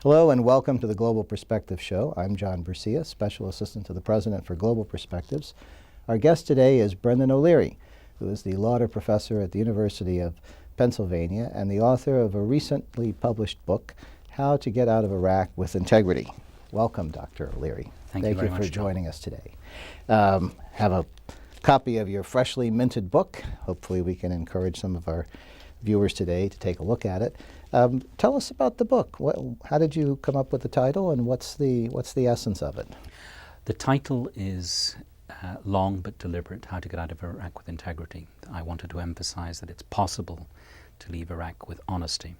Hello and welcome to the Global Perspective Show. I'm John Bercia, Special Assistant to the President for Global Perspectives. Our guest today is Brenden O'Leary, who is the Lauder Professor at the University of Pennsylvania and the author of a recently published book, How to Get Out of Iraq with Integrity. Welcome, Dr. O'Leary. Thank you very much, for joining us today. Have a copy of your freshly minted book. Hopefully we can encourage some of our viewers today to take a look at it. Tell us about the book. How did you come up with the title, and what's the essence of it? The title is long but deliberate, How to Get Out of Iraq with Integrity. I wanted to emphasize that it's possible to leave Iraq with honesty.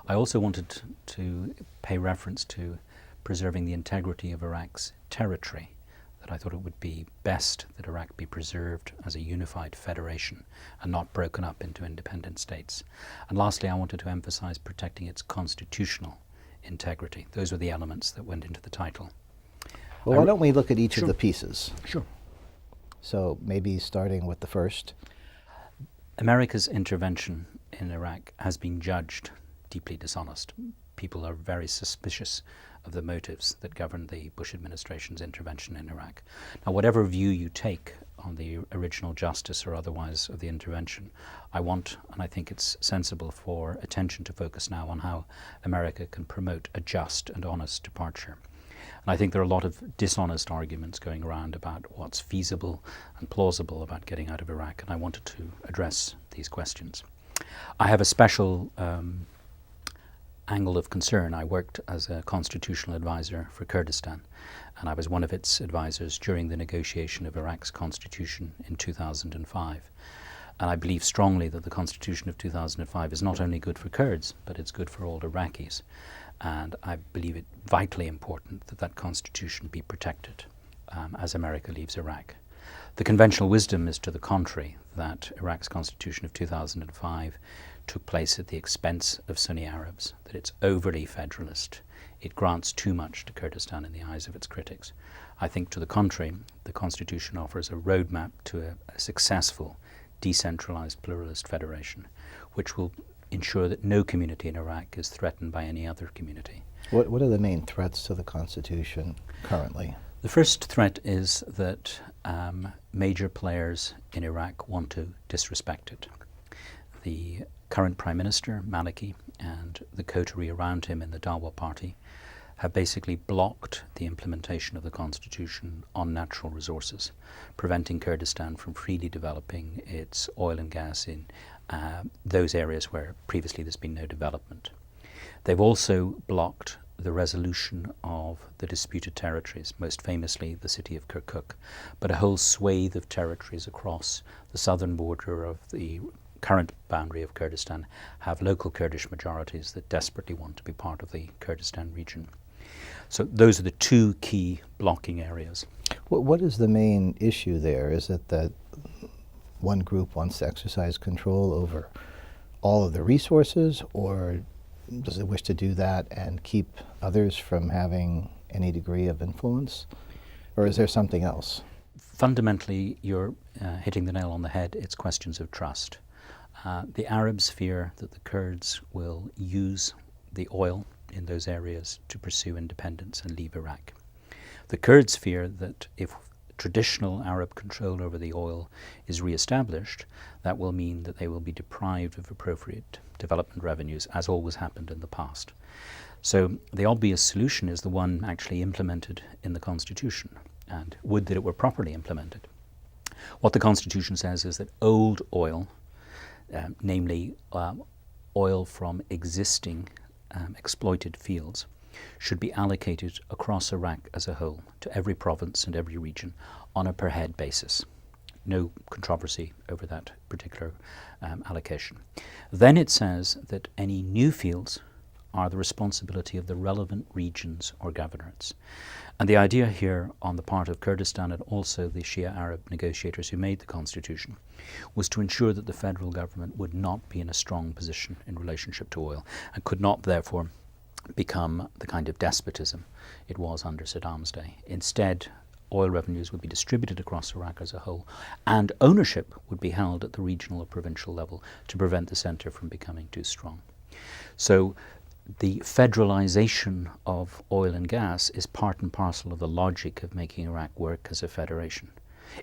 I also wanted to pay reference to preserving the integrity of Iraq's territory, that I thought it would be best that Iraq be preserved as a unified federation and not broken up into independent states. And lastly, I wanted to emphasize protecting its constitutional integrity. Those were the elements that went into the title. Well, why don't we look at each of the pieces? Sure. So maybe starting with the first. America's intervention in Iraq has been judged deeply dishonest. People are very suspicious of the motives that governed the Bush administration's intervention in Iraq. Now, whatever view you take on the original justice or otherwise of the intervention, I want, and I think it's sensible for attention to focus now on how America can promote a just and honest departure. And I think there are a lot of dishonest arguments going around about what's feasible and plausible about getting out of Iraq, and I wanted to address these questions. I have a special angle of concern. I worked as a constitutional advisor for Kurdistan, and I was one of its advisors during the negotiation of Iraq's constitution in 2005. And I believe strongly that the constitution of 2005 is not only good for Kurds, but it's good for all Iraqis. And I believe it vitally important that that constitution be protected as America leaves Iraq. The conventional wisdom is to the contrary, that Iraq's constitution of 2005 took place at the expense of Sunni Arabs, that it's overly federalist. It grants too much to Kurdistan in the eyes of its critics. I think, to the contrary, the Constitution offers a roadmap to a successful, decentralized, pluralist federation, which will ensure that no community in Iraq is threatened by any other community. What are the main threats to the Constitution currently? The first threat is that major players in Iraq want to disrespect it. The current Prime Minister, Maliki, and the coterie around him in the Dawa party have basically blocked the implementation of the Constitution on natural resources, preventing Kurdistan from freely developing its oil and gas in those areas where previously there's been no development. They've also blocked the resolution of the disputed territories, most famously the city of Kirkuk, but a whole swathe of territories across the southern border of the current boundary of Kurdistan have local Kurdish majorities that desperately want to be part of the Kurdistan region. So those are the two key blocking areas. What is the main issue there? Is it that one group wants to exercise control over all of the resources, or does it wish to do that and keep others from having any degree of influence? Or is there something else? Fundamentally, you're hitting the nail on the head. It's questions of trust. The Arabs fear that the Kurds will use the oil in those areas to pursue independence and leave Iraq. The Kurds fear that if traditional Arab control over the oil is re-established, that will mean that they will be deprived of appropriate development revenues, as always happened in the past. So the obvious solution is the one actually implemented in the Constitution, and would that it were properly implemented. What the Constitution says is that old oil, namely oil from existing exploited fields, should be allocated across Iraq as a whole to every province and every region on a per head basis. No controversy over that particular allocation. Then it says that any new fields are the responsibility of the relevant regions or governorates. And the idea here on the part of Kurdistan and also the Shia Arab negotiators who made the constitution was to ensure that the federal government would not be in a strong position in relationship to oil and could not therefore become the kind of despotism it was under Saddam's day. Instead, oil revenues would be distributed across Iraq as a whole, and ownership would be held at the regional or provincial level to prevent the centre from becoming too strong. So the federalization of oil and gas is part and parcel of the logic of making Iraq work as a federation.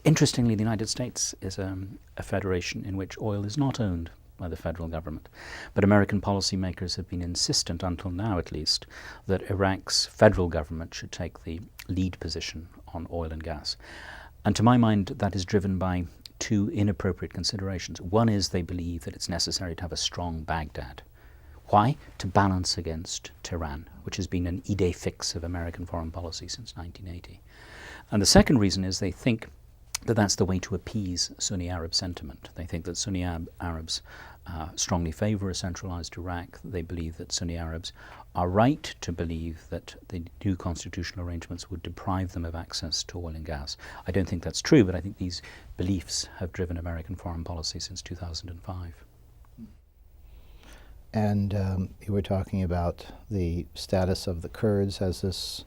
Interestingly, the United States is a federation in which oil is not owned by the federal government. But American policymakers have been insistent, until now at least, that Iraq's federal government should take the lead position on oil and gas. And to my mind, that is driven by two inappropriate considerations. One is they believe that it's necessary to have a strong Baghdad. Why? To balance against Tehran, which has been an idée fixe of American foreign policy since 1980. And the second reason is they think that that's the way to appease Sunni Arab sentiment. They think that Sunni Arabs strongly favour a centralised Iraq. They believe that Sunni Arabs are right to believe that the new constitutional arrangements would deprive them of access to oil and gas. I don't think that's true, but I think these beliefs have driven American foreign policy since 2005. And you were talking about the status of the Kurds as this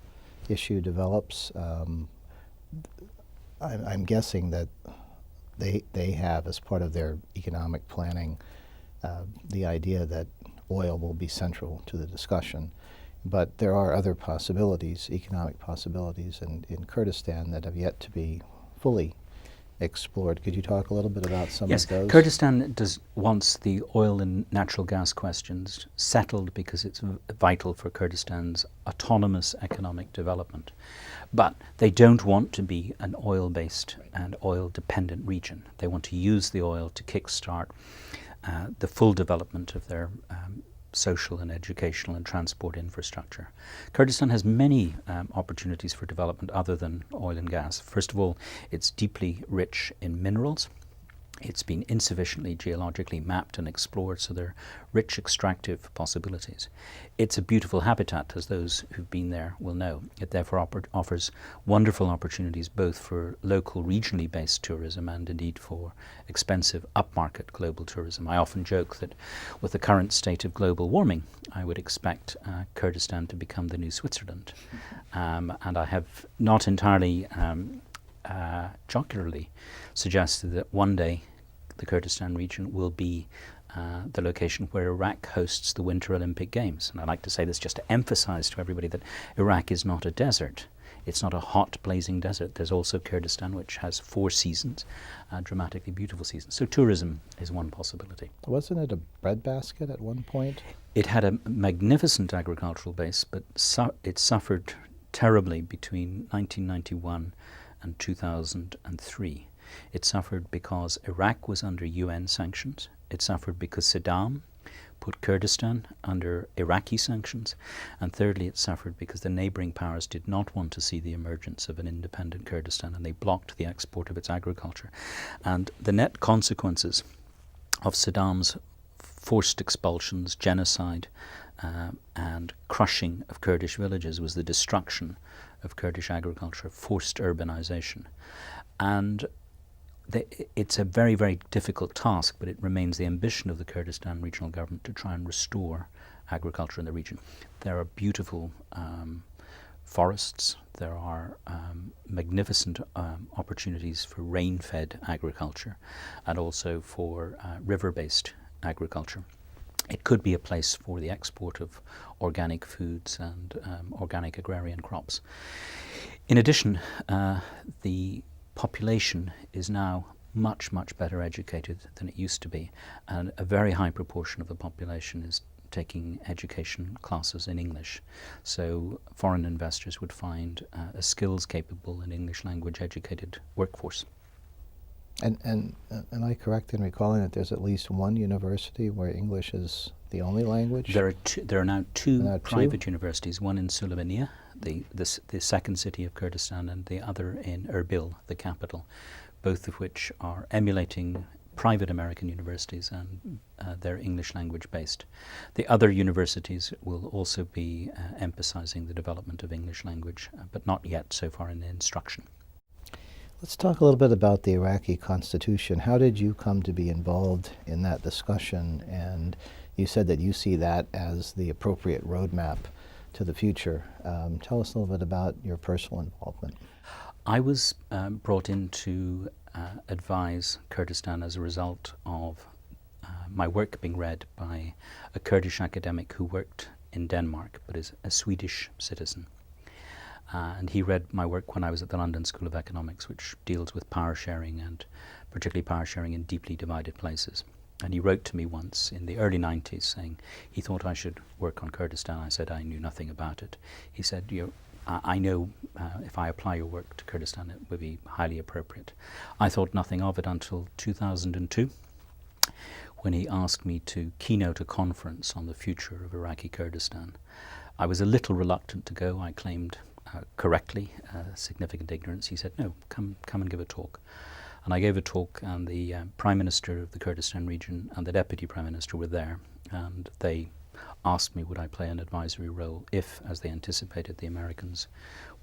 issue develops. I'm guessing that they have, as part of their economic planning, the idea that oil will be central to the discussion. But there are other possibilities, economic possibilities in Kurdistan that have yet to be fully explored. Could you talk a little bit about some of those? Yes, Kurdistan wants the oil and natural gas questions settled because it's vital for Kurdistan's autonomous economic development. But they don't want to be an oil-based and oil-dependent region. They want to use the oil to kickstart the full development of their social and educational and transport infrastructure. Kurdistan has many opportunities for development other than oil and gas. First of all, it's deeply rich in minerals. It's been insufficiently geologically mapped and explored, so there are rich extractive possibilities. It's a beautiful habitat, as those who've been there will know. It therefore offers wonderful opportunities both for local, regionally based tourism and indeed for expensive upmarket global tourism. I often joke that with the current state of global warming, I would expect Kurdistan to become the new Switzerland. And I have not entirely jocularly suggested that one day the Kurdistan region will be the location where Iraq hosts the Winter Olympic Games. And I like to say this just to emphasize to everybody that Iraq is not a desert. It's not a hot, blazing desert. There's also Kurdistan, which has 4 seasons, dramatically beautiful seasons. So tourism is one possibility. Wasn't it a breadbasket at one point? It had a magnificent agricultural base, but it suffered terribly between 1991 and 2003. It suffered because Iraq was under UN sanctions. It suffered because Saddam put Kurdistan under Iraqi sanctions. And thirdly, it suffered because the neighbouring powers did not want to see the emergence of an independent Kurdistan, and they blocked the export of its agriculture. And the net consequences of Saddam's forced expulsions, genocide, and crushing of Kurdish villages was the destruction of Kurdish agriculture, forced urbanization. And it's a very, very difficult task, but it remains the ambition of the Kurdistan regional government to try and restore agriculture in the region. There are beautiful forests. There are magnificent opportunities for rain-fed agriculture and also for river-based agriculture. It could be a place for the export of organic foods and organic agrarian crops. In addition, the population is now much, much better educated than it used to be, and a very high proportion of the population is taking education classes in English. So foreign investors would find a skills-capable and English language educated workforce. And am I correct in recalling that there's at least one university where English is the only language? There are now two private universities, one in Sulaymaniyah, the second city of Kurdistan, and the other in Erbil, the capital, both of which are emulating private American universities, and they're English language based. The other universities will also be emphasizing the development of English language, but not yet so far in the instruction. Let's talk a little bit about the Iraqi constitution. How did you come to be involved in that discussion? And you said that you see that as the appropriate roadmap to the future. Tell us a little bit about your personal involvement. I was brought in to advise Kurdistan as a result of my work being read by a Kurdish academic who worked in Denmark, but is a Swedish citizen. And he read my work when I was at the London School of Economics, which deals with power sharing, and particularly power sharing in deeply divided places. And he wrote to me once in the early 90s saying he thought I should work on Kurdistan. I said I knew nothing about it. He said, I know if I apply your work to Kurdistan, it would be highly appropriate. I thought nothing of it until 2002, when he asked me to keynote a conference on the future of Iraqi Kurdistan. I was a little reluctant to go. I claimed correctly significant ignorance. He said, no, come and give a talk. And I gave a talk, and the Prime Minister of the Kurdistan region and the Deputy Prime Minister were there, and they asked me would I play an advisory role if, as they anticipated, the Americans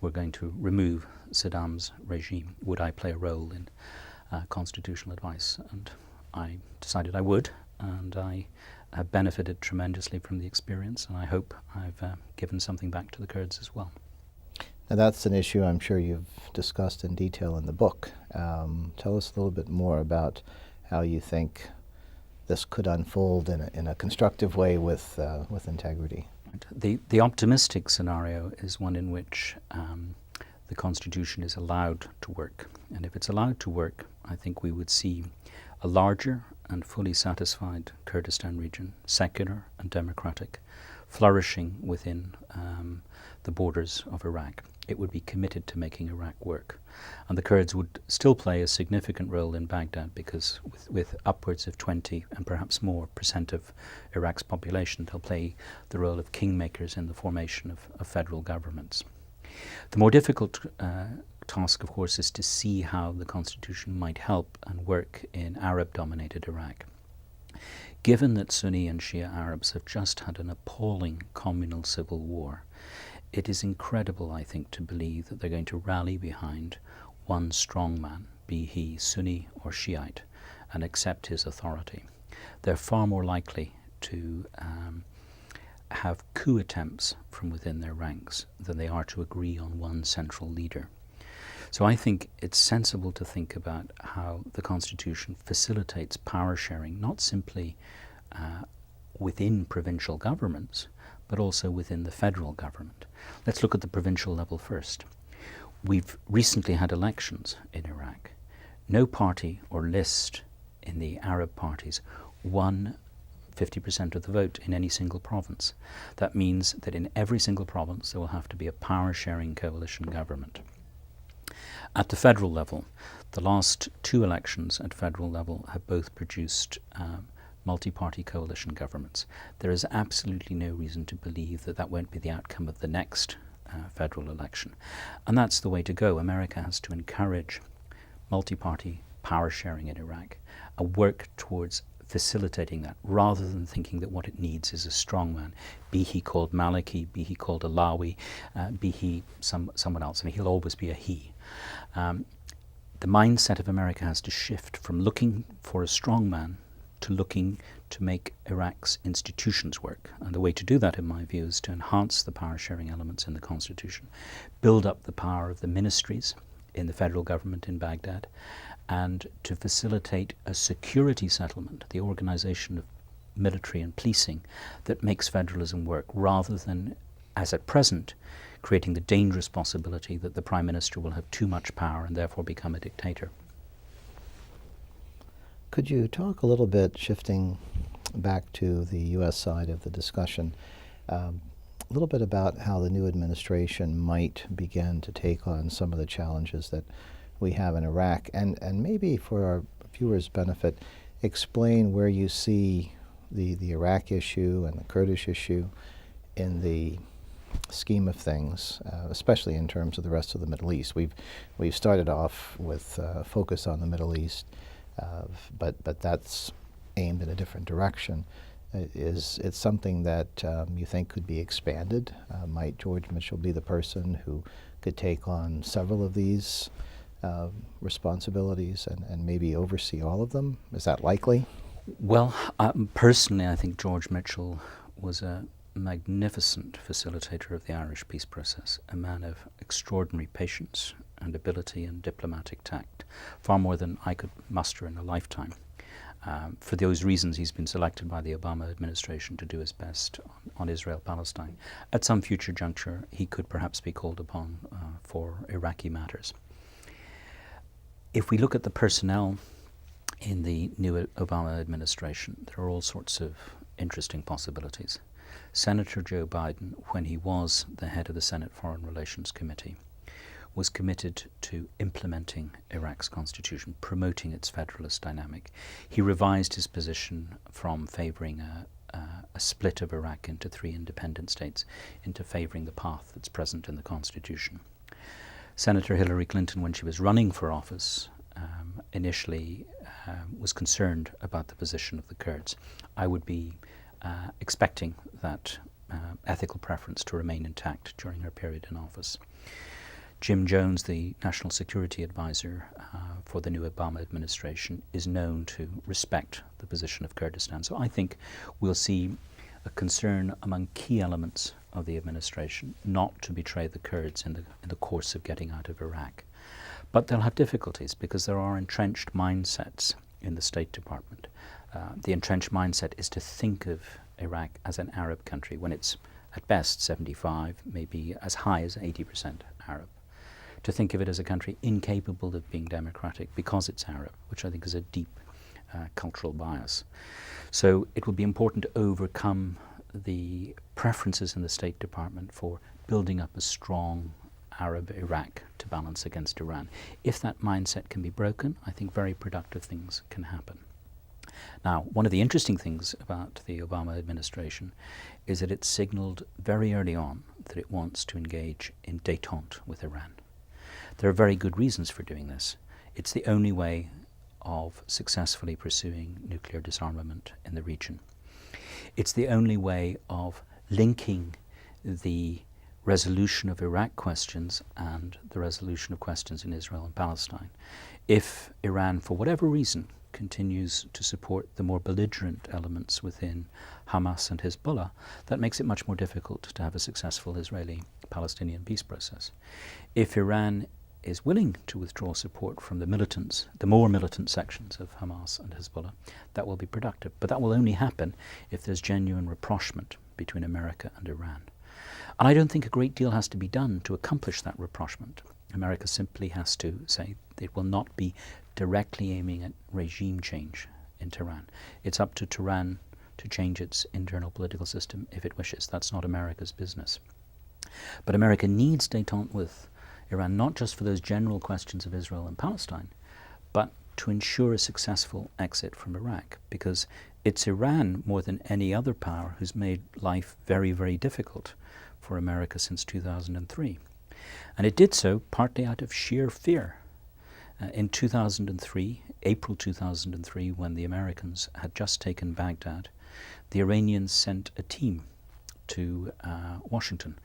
were going to remove Saddam's regime. Would I play a role in constitutional advice? And I decided I would, and I have benefited tremendously from the experience, and I hope I've given something back to the Kurds as well. Now that's an issue I'm sure you've discussed in detail in the book. Tell us a little bit more about how you think this could unfold in a constructive way with integrity. The optimistic scenario is one in which the Constitution is allowed to work. And if it's allowed to work, I think we would see a larger and fully satisfied Kurdistan region, secular and democratic, flourishing within the borders of Iraq. It would be committed to making Iraq work. And the Kurds would still play a significant role in Baghdad, because with upwards of 20 and perhaps more % of Iraq's population, they'll play the role of kingmakers in the formation of federal governments. The more difficult task, of course, is to see how the Constitution might help and work in Arab-dominated Iraq. Given that Sunni and Shia Arabs have just had an appalling communal civil war, it is incredible, I think, to believe that they're going to rally behind one strongman, be he Sunni or Shiite, and accept his authority. They're far more likely to have coup attempts from within their ranks than they are to agree on one central leader. So I think it's sensible to think about how the Constitution facilitates power sharing, not simply within provincial governments, but also within the federal government. Let's look at the provincial level first. We've recently had elections in Iraq. No party or list in the Arab parties won 50% of the vote in any single province. That means that in every single province there will have to be a power-sharing coalition government. At the federal level, the last two elections at federal level have both produced multi-party coalition governments. There is absolutely no reason to believe that that won't be the outcome of the next federal election. And that's the way to go. America has to encourage multi-party power sharing in Iraq and work towards facilitating that, rather than thinking that what it needs is a strongman, be he called Maliki, be he called Alawi, be he someone else, and he'll always be a he. The mindset of America has to shift from looking for a strongman to looking to make Iraq's institutions work. And the way to do that, in my view, is to enhance the power-sharing elements in the Constitution, build up the power of the ministries in the federal government in Baghdad, and to facilitate a security settlement, the organization of military and policing, that makes federalism work, rather than, as at present, creating the dangerous possibility that the Prime Minister will have too much power and therefore become a dictator. Could you talk a little bit, shifting back to the U.S. side of the discussion, a little bit about how the new administration might begin to take on some of the challenges that we have in Iraq, and maybe for our viewers' benefit, explain where you see the Iraq issue and the Kurdish issue in the scheme of things, especially in terms of the rest of the Middle East. We've started off with focus on the Middle East, but that's aimed in a different direction. Is it something that you think could be expanded? Might George Mitchell be the person who could take on several of these responsibilities and maybe oversee all of them? Is that likely? Well, personally, I think George Mitchell was a magnificent facilitator of the Irish peace process, a man of extraordinary patience and ability and diplomatic tact, far more than I could muster in a lifetime. For those reasons, he's been selected by the Obama administration to do his best on Israel-Palestine. At some future juncture, he could perhaps be called upon for Iraqi matters. If we look at the personnel in the new Obama administration, there are all sorts of interesting possibilities. Senator Joe Biden, when he was the head of the Senate Foreign Relations Committee, was committed to implementing Iraq's constitution, promoting its federalist dynamic. He revised his position from favouring a split of Iraq into 3 independent states into favouring the path that's present in the constitution. Senator Hillary Clinton, when she was running for office, initially was concerned about the position of the Kurds. I would be expecting that ethical preference to remain intact during her period in office. Jim Jones, the National Security Advisor for the new Obama administration, is known to respect the position of Kurdistan. So I think we'll see a concern among key elements of the administration not to betray the Kurds in the course of getting out of Iraq. But they'll have difficulties because there are entrenched mindsets in the State Department. The entrenched mindset is to think of Iraq as an Arab country when it's at best 75, maybe as high as 80% Arab. To think of it as a country incapable of being democratic because it's Arab, which I think is a deep cultural bias. So it will be important to overcome the preferences in the State Department for building up a strong Arab Iraq to balance against Iran. If that mindset can be broken, I think very productive things can happen. Now, one of the interesting things about the Obama administration is that it signaled very early on that it wants to engage in détente with Iran. There are very good reasons for doing this. It's the only way of successfully pursuing nuclear disarmament in the region. It's the only way of linking the resolution of Iraq questions and the resolution of questions in Israel and Palestine. If Iran, for whatever reason, continues to support the more belligerent elements within Hamas and Hezbollah, that makes it much more difficult to have a successful Israeli-Palestinian peace process. If Iran is willing to withdraw support from the militants, the more militant sections of Hamas and Hezbollah, that will be productive. But that will only happen if there's genuine rapprochement between America and Iran. And I don't think a great deal has to be done to accomplish that rapprochement. America simply has to say it will not be directly aiming at regime change in Tehran. It's up to Tehran to change its internal political system if it wishes. That's not America's business. But America needs détente with Iran, not just for those general questions of Israel and Palestine, but to ensure a successful exit from Iraq, because it's Iran more than any other power who's made life very, very difficult for America since 2003. And it did so partly out of sheer fear. In 2003, April 2003, when the Americans had just taken Baghdad, the Iranians sent a team to Washington.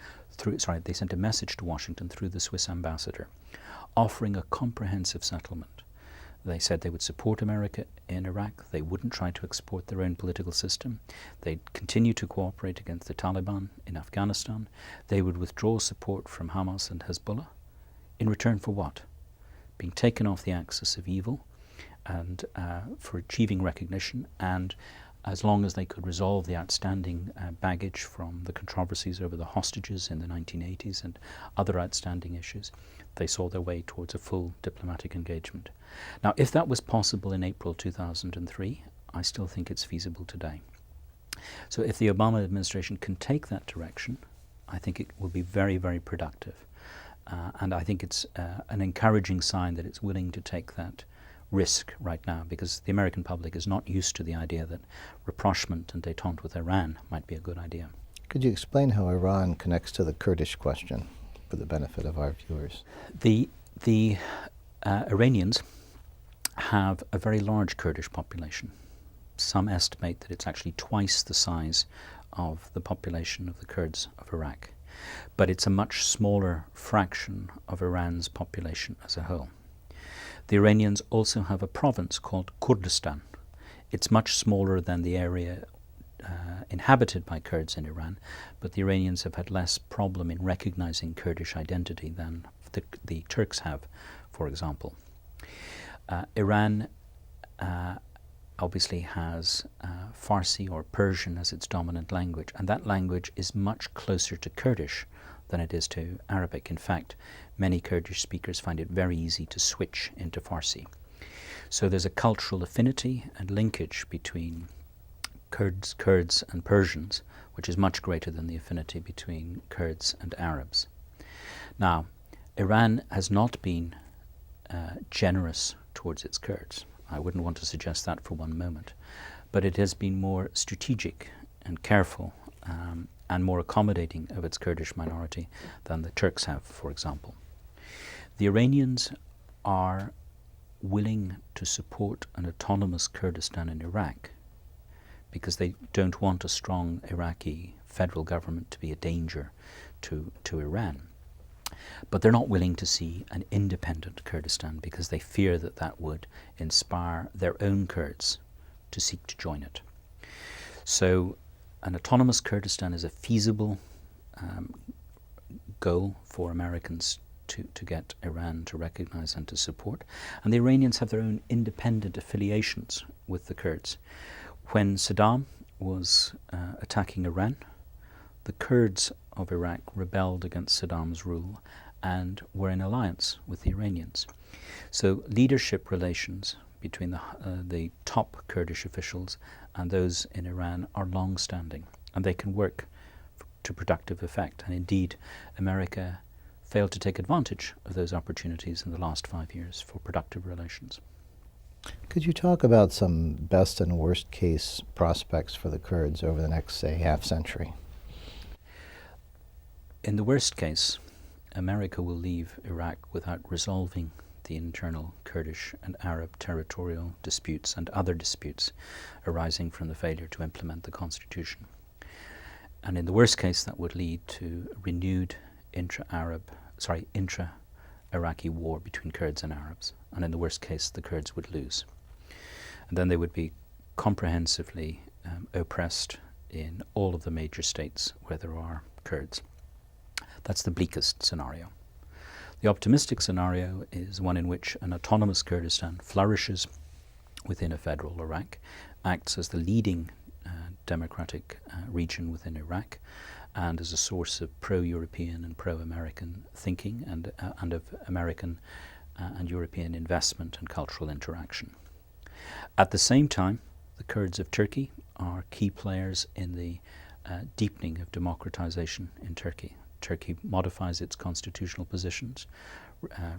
They sent a message to Washington through the Swiss ambassador, offering a comprehensive settlement. They said they would support America in Iraq. They wouldn't try to export their own political system. They'd continue to cooperate against the Taliban in Afghanistan. They would withdraw support from Hamas and Hezbollah. In return for what? Being taken off the axis of evil, and for achieving recognition, and as long as they could resolve the outstanding baggage from the controversies over the hostages in the 1980s and other outstanding issues, they saw their way towards a full diplomatic engagement. Now, if that was possible in April 2003, I still think it's feasible today. So if the Obama administration can take that direction, I think it will be very, very productive. And I think it's an encouraging sign that it's willing to take that risk right now, because the American public is not used to the idea that rapprochement and détente with Iran might be a good idea. Could you explain how Iran connects to the Kurdish question for the benefit of our viewers? The Iranians have a very large Kurdish population. Some estimate that it's actually twice the size of the population of the Kurds of Iraq. But it's a much smaller fraction of Iran's population as a whole. The Iranians also have a province called Kurdistan. It's much smaller than the area inhabited by Kurds in Iran, but the Iranians have had less problem in recognizing Kurdish identity than the Turks have, for example. Iran obviously has Farsi or Persian as its dominant language, and that language is much closer to Kurdish than it is to Arabic. In fact, many Kurdish speakers find it very easy to switch into Farsi. So there's a cultural affinity and linkage between Kurds and Persians, which is much greater than the affinity between Kurds and Arabs. Now, Iran has not been generous towards its Kurds. I wouldn't want to suggest that for one moment. But it has been more strategic and careful and more accommodating of its Kurdish minority than the Turks have, for example. The Iranians are willing to support an autonomous Kurdistan in Iraq because they don't want a strong Iraqi federal government to be a danger to Iran. But they're not willing to see an independent Kurdistan because they fear that that would inspire their own Kurds to seek to join it. So an autonomous Kurdistan is a feasible goal for Americans to get Iran to recognize and to support. And the Iranians have their own independent affiliations with the Kurds. When Saddam was attacking Iran, the Kurds of Iraq rebelled against Saddam's rule and were in alliance with the Iranians. So leadership relations between the top Kurdish officials and those in Iran are long-standing, and they can work to productive effect. And indeed, America failed to take advantage of those opportunities in the last 5 years for productive relations. Could you talk about some best and worst case prospects for the Kurds over the next, say, half century? In the worst case, America will leave Iraq without resolving the internal Kurdish and Arab territorial disputes and other disputes arising from the failure to implement the constitution. And in the worst case, that would lead to renewed intra-Iraqi war between Kurds and Arabs. And in the worst case, the Kurds would lose. And then they would be comprehensively oppressed in all of the major states where there are Kurds. That's the bleakest scenario. The optimistic scenario is one in which an autonomous Kurdistan flourishes within a federal Iraq, acts as the leading democratic region within Iraq, and as a source of pro-European and pro-American thinking and of American and European investment and cultural interaction. At the same time, the Kurds of Turkey are key players in the deepening of democratization in Turkey. Turkey modifies its constitutional positions,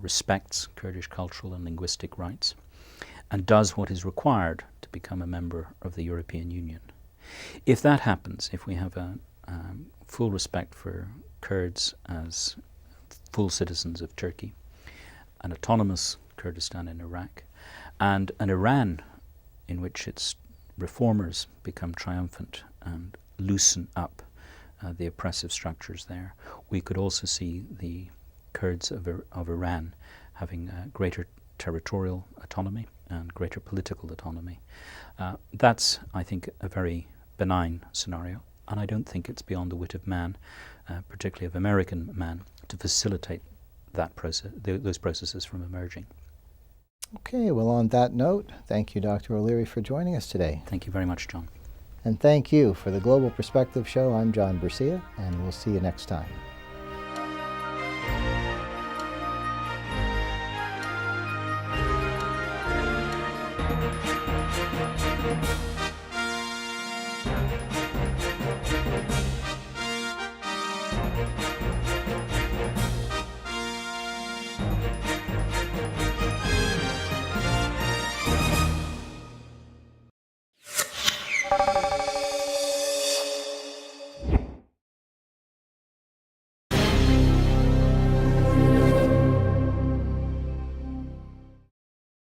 respects Kurdish cultural and linguistic rights, and does what is required to become a member of the European Union. If that happens, if we have a full respect for Kurds as full citizens of Turkey, an autonomous Kurdistan in Iraq, and an Iran in which its reformers become triumphant and loosen up the oppressive structures there, we could also see the Kurds of Iran having greater territorial autonomy and greater political autonomy. That's, I think, a very benign scenario, and I don't think it's beyond the wit of man, particularly of American man, to facilitate that process, those processes from emerging. Okay, well, on that note, thank you, Dr. O'Leary, for joining us today. Thank you very much, John. And thank you. For the Global Perspective Show, I'm John Bercia, and we'll see you next time.